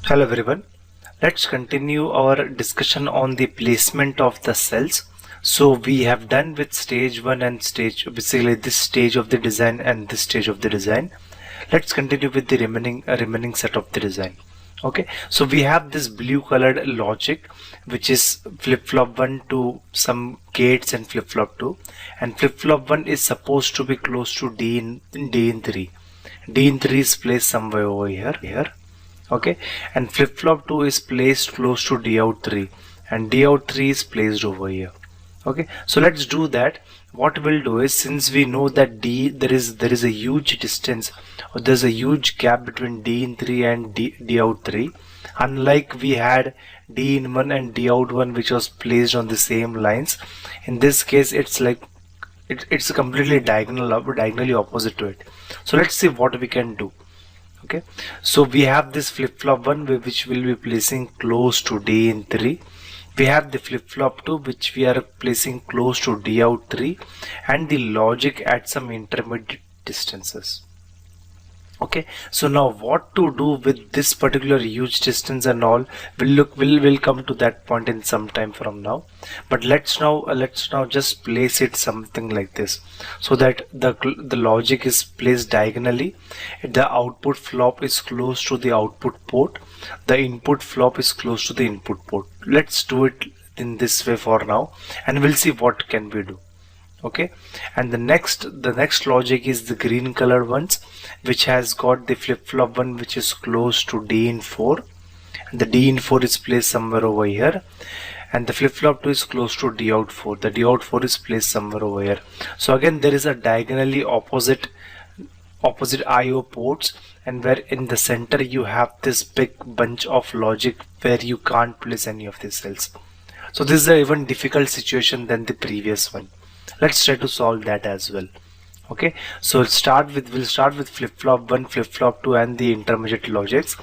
Hello everyone. Let's continue our discussion on the placement of the cells. So we have done with stage 1 and basically this stage of the design and this stage of the design. Let's continue with the remaining set of the design. Okay, so we have this blue colored logic which is flip-flop 1 to some gates and flip-flop 2, and flip-flop 1 is supposed to be close to D in 3. D in 3 is placed somewhere over here. Okay, and flip-flop 2 is placed close to D out 3 and D out 3 is placed over here. Okay, so let's do that. What we'll do is, since we know that there is a huge distance, or there's a huge gap between D in 3 and D out 3, unlike we had D in 1 and D out 1 which was placed on the same lines. In this case it's like it's completely diagonally opposite to it. So let's see what we can do. Okay, so we have this flip-flop 1 which will be placing close to D in 3. We have the flip-flop 2 which we are placing close to D out 3, and the logic at some intermediate distances. Okay, so now what to do with this particular huge distance and all, we'll come to that point in some time from now. But let's now just place it something like this, so that the logic is placed diagonally. The output flop is close to the output port, the input flop is close to the input port. Let's do it in this way for now, and we'll see what can we do. Okay, and the next logic is the green colored ones, which has got the flip-flop 1 which is close to D in 4, and the D in 4 is placed somewhere over here, and the flip-flop 2 is close to D out 4, the D out 4 is placed somewhere over here. So again there is a diagonally opposite IO ports, and where in the center you have this big bunch of logic where you can't place any of these cells. So this is an even difficult situation than the previous one. Let's try to solve that as well. Okay, so we'll start with flip-flop 1, flip-flop 2 and the intermediate logics.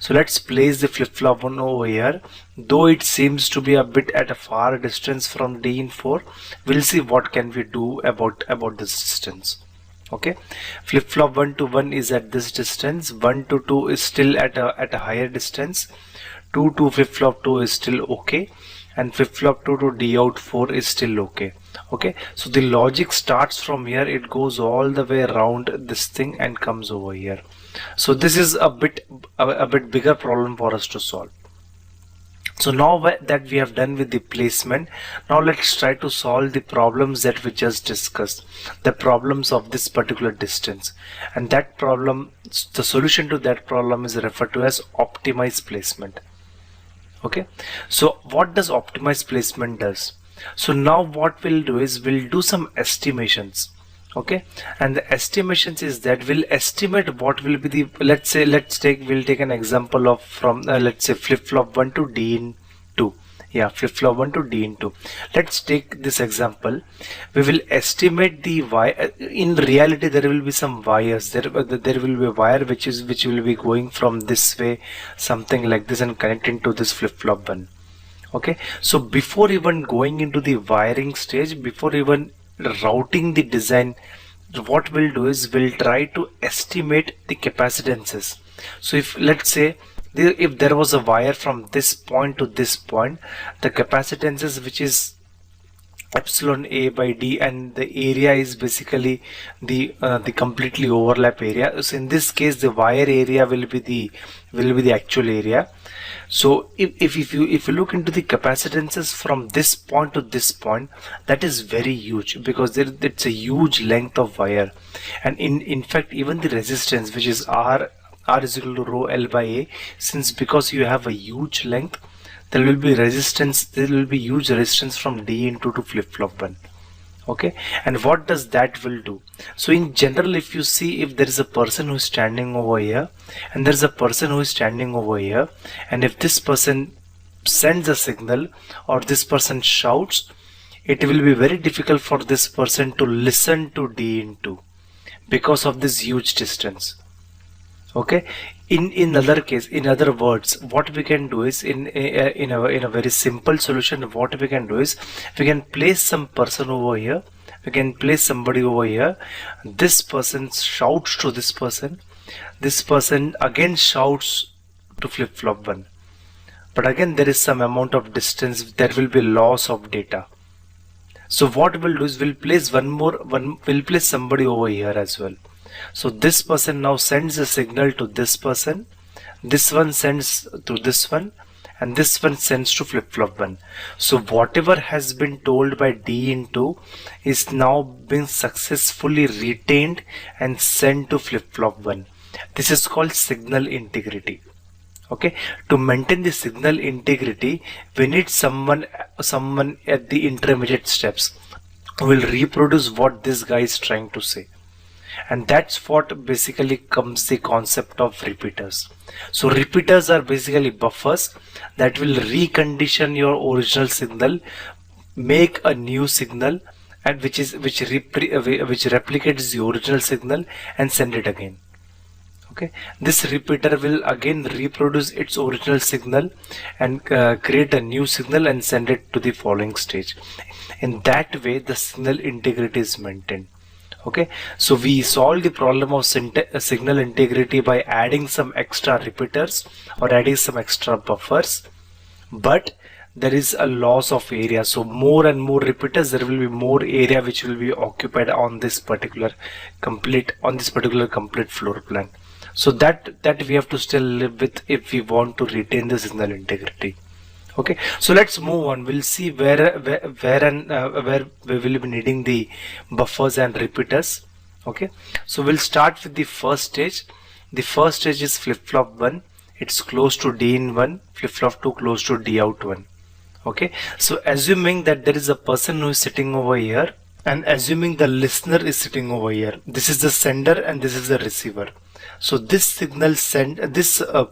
So let's place the flip-flop 1 over here. Though it seems to be a bit at a far distance from D in 4, we'll see what can we do about this distance. Okay, flip-flop 1 to 1 is at this distance, 1 to 2 is still at a higher distance, 2 to flip-flop 2 is still okay, and flip-flop 2 to D out 4 is still okay. Okay, so the logic starts from here, it goes all the way around this thing and comes over here. So this is a bit bigger problem for us to solve. So now that we have done with the placement, now let's try to solve the problems that we just discussed, the problems of this particular distance. And that problem, the solution to that problem is referred to as optimized placement. Okay, so what does optimized placement does? So now what we'll do is we'll do some estimations. Okay, and the estimations is that we'll estimate what will be the, we'll take an example of from let's say flip-flop 1 to D in 2. Yeah, flip-flop 1 to D in 2. Let's take this example. We will estimate the wire. In reality there will be some wires, there will be a wire which will be going from this way, something like this, and connecting to this flip-flop 1. Okay, so before even going into the wiring stage, before even routing the design, what we'll do is we'll try to estimate the capacitances. So if let's say if there was a wire from this point to this point, the capacitances which is epsilon A by D, and the area is basically the completely overlap area. So in this case the wire area will be the actual area. So if you look into the capacitances from this point to this point, that is very huge, because it's a huge length of wire, and in fact even the resistance, which is R is equal to rho L by A, since because you have a huge length, there will be huge resistance from D into to flip-flop 1. Okay, and what does that will do? So in general, if you see, if there is a person who is standing over here and there is a person who is standing over here, and if this person sends a signal or this person shouts, it will be very difficult for this person to listen to D in 2 because of this huge distance. Okay, in other words, what we can do is in a very simple solution, what we can do is we can place some person over here, we can place somebody over here, this person shouts to this person again shouts to flip-flop 1. But again, there is some amount of distance, there will be loss of data. So what we'll do is we'll place we'll place somebody over here as well. So this person now sends a signal to this person, this one sends to this one, and this one sends to flip-flop 1. So whatever has been told by D in 2 is now being successfully retained and sent to flip-flop 1. This is called signal integrity. Okay, to maintain the signal integrity, we need someone at the intermediate steps who will reproduce what this guy is trying to say. And that's what basically comes the concept of repeaters. So repeaters are basically buffers that will recondition your original signal, make a new signal, and which replicates the original signal and send it again. Okay, this repeater will again reproduce its original signal and create a new signal and send it to the following stage. In that way, the signal integrity is maintained. Okay, so we solve the problem of signal integrity by adding some extra repeaters or adding some extra buffers, but there is a loss of area. So more and more repeaters, there will be more area which will be occupied on this particular complete floor plan. So that we have to still live with if we want to retain the signal integrity. Okay, so let's move on. We'll see where we will be needing the buffers and repeaters. Okay, so we'll start with the first stage. The first stage is flip-flop 1. It's close to D in 1. Flip-flop 2 close to D out 1. Okay, so assuming that there is a person who is sitting over here, and assuming the listener is sitting over here, this is the sender and this is the receiver. So this signal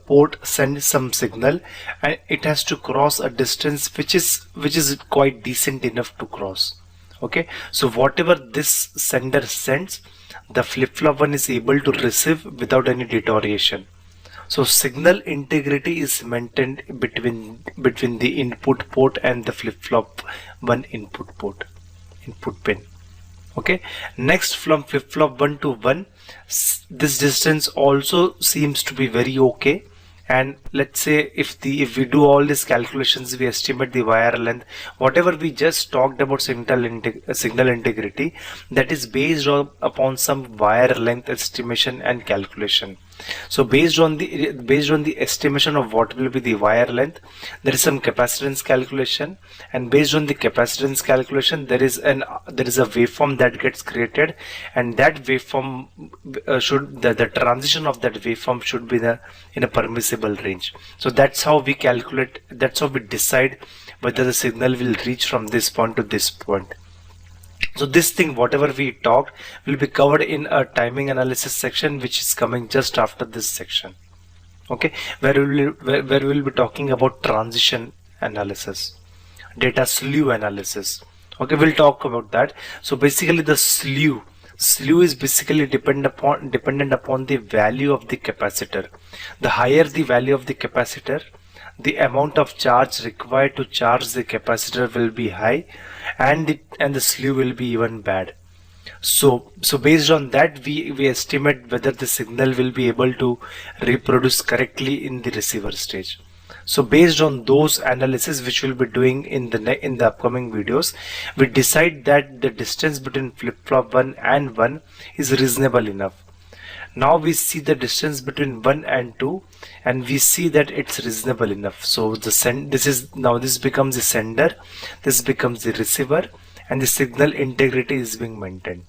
port sends some signal, and it has to cross a distance which is quite decent enough to cross. Okay, so whatever this sender sends, the flip-flop 1 is able to receive without any deterioration. So signal integrity is maintained between the input port and the flip-flop 1 input pin. Okay, next from flip-flop 1 to 1, this distance also seems to be very okay. And let's say if we do all these calculations, we estimate the wire length, whatever we just talked about signal integrity, that is based upon some wire length estimation and calculation. So based on the estimation of what will be the wire length, there is some capacitance calculation, and based on the capacitance calculation, there is a waveform that gets created, and that waveform the transition of that waveform should be in a permissible range. So that's how we calculate, that's how we decide whether the signal will reach from this point to this point. So this thing, whatever we talked, will be covered in a timing analysis section, which is coming just after this section. Okay, where we will be talking about transition analysis, data slew analysis. Okay, we'll talk about that. So basically, the slew is basically dependent upon the value of the capacitor. The higher the value of the capacitor, the amount of charge required to charge the capacitor will be high, and the slew will be even bad. So based on that, we estimate whether the signal will be able to reproduce correctly in the receiver stage. So based on those analysis, which we'll be doing in the upcoming videos, we decide that the distance between flip-flop 1 and 1 is reasonable enough. Now we see the distance between 1 and 2, and we see that it's reasonable enough. So this becomes the sender, this becomes the receiver, and the signal integrity is being maintained.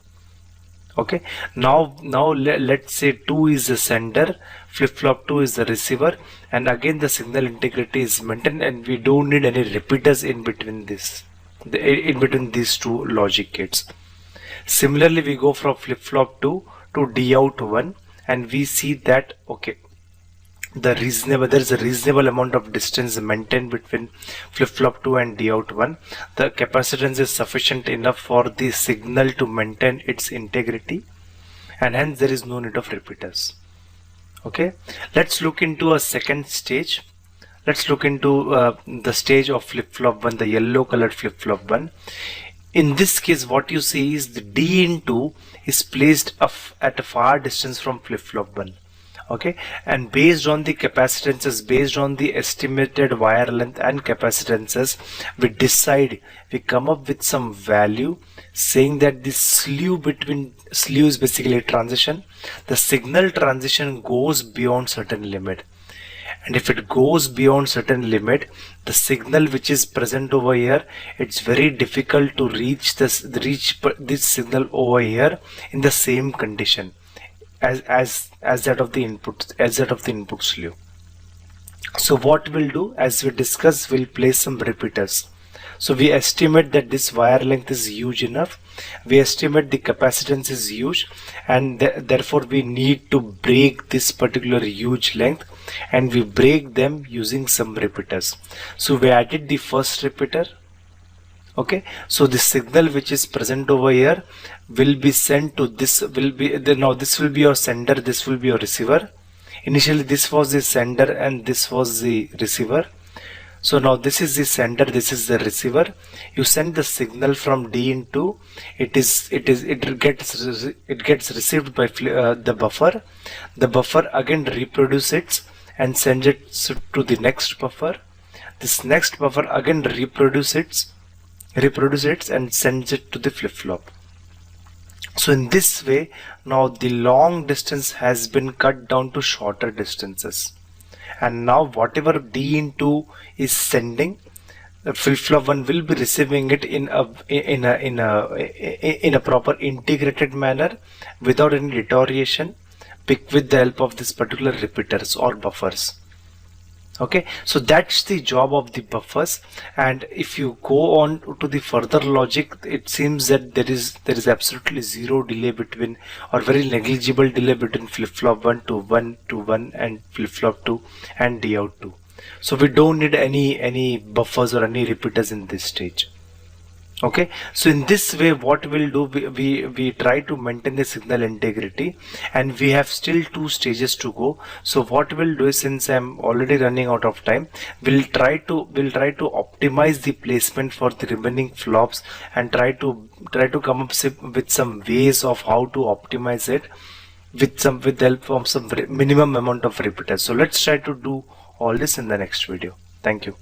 Okay, now let's say 2 is the sender, flip-flop 2 is the receiver, and again the signal integrity is maintained, and we don't need any repeaters in between these two logic gates. Similarly, we go from flip-flop 2 to D out 1, and we see that okay, there is a reasonable amount of distance maintained between flip-flop 2 and D out 1. The capacitance is sufficient enough for the signal to maintain its integrity, and hence there is no need of repeaters. Okay, let's look into a second stage. Let's look into the stage of flip-flop 1, the yellow colored flip-flop 1. In this case, what you see is the D in 2 is placed at a far distance from flip-flop 1. Okay, and based on the capacitances, based on the estimated wire length and capacitances, we come up with some value saying that the slew is basically a transition. The signal transition goes beyond certain limit, and if it goes beyond certain limit, the signal which is present over here, it's very difficult to reach this signal over here in the same condition as that of the input slew. So what we'll do, as we discussed, we'll place some repeaters. So we estimate that this wire length is huge enough, we estimate the capacitance is huge, and therefore we need to break this particular huge length, and we break them using some repeaters. So we added the first repeater. Okay, so the signal which is present over here will be sent to this, now this will be your sender, this will be your receiver. Initially this was the sender and this was the receiver. So now this is the sender, this is the receiver. You send the signal from D into it gets received by the buffer. The buffer again reproduces it and sends it to the next buffer. This next buffer again reproduces it and sends it to the flip-flop. So in this way, now the long distance has been cut down to shorter distances, and now whatever D into is sending, the flip-flop 1 will be receiving it in a proper integrated manner without any deterioration, with the help of this particular repeaters or buffers. Okay, so that's the job of the buffers. And if you go on to the further logic, it seems that there is absolutely zero delay between, or very negligible delay between flip-flop 1 to 1 to 1 and flip-flop 2 and D out 2. So we don't need any buffers or any repeaters in this stage. Okay, so in this way what we'll do, we try to maintain the signal integrity, and we have still 2 stages to go. So what we'll do is, since I'm already running out of time, we'll try to optimize the placement for the remaining flops, and try to come up with some ways of how to optimize it with the help of some minimum amount of repeaters. So let's try to do all this in the next video. Thank you.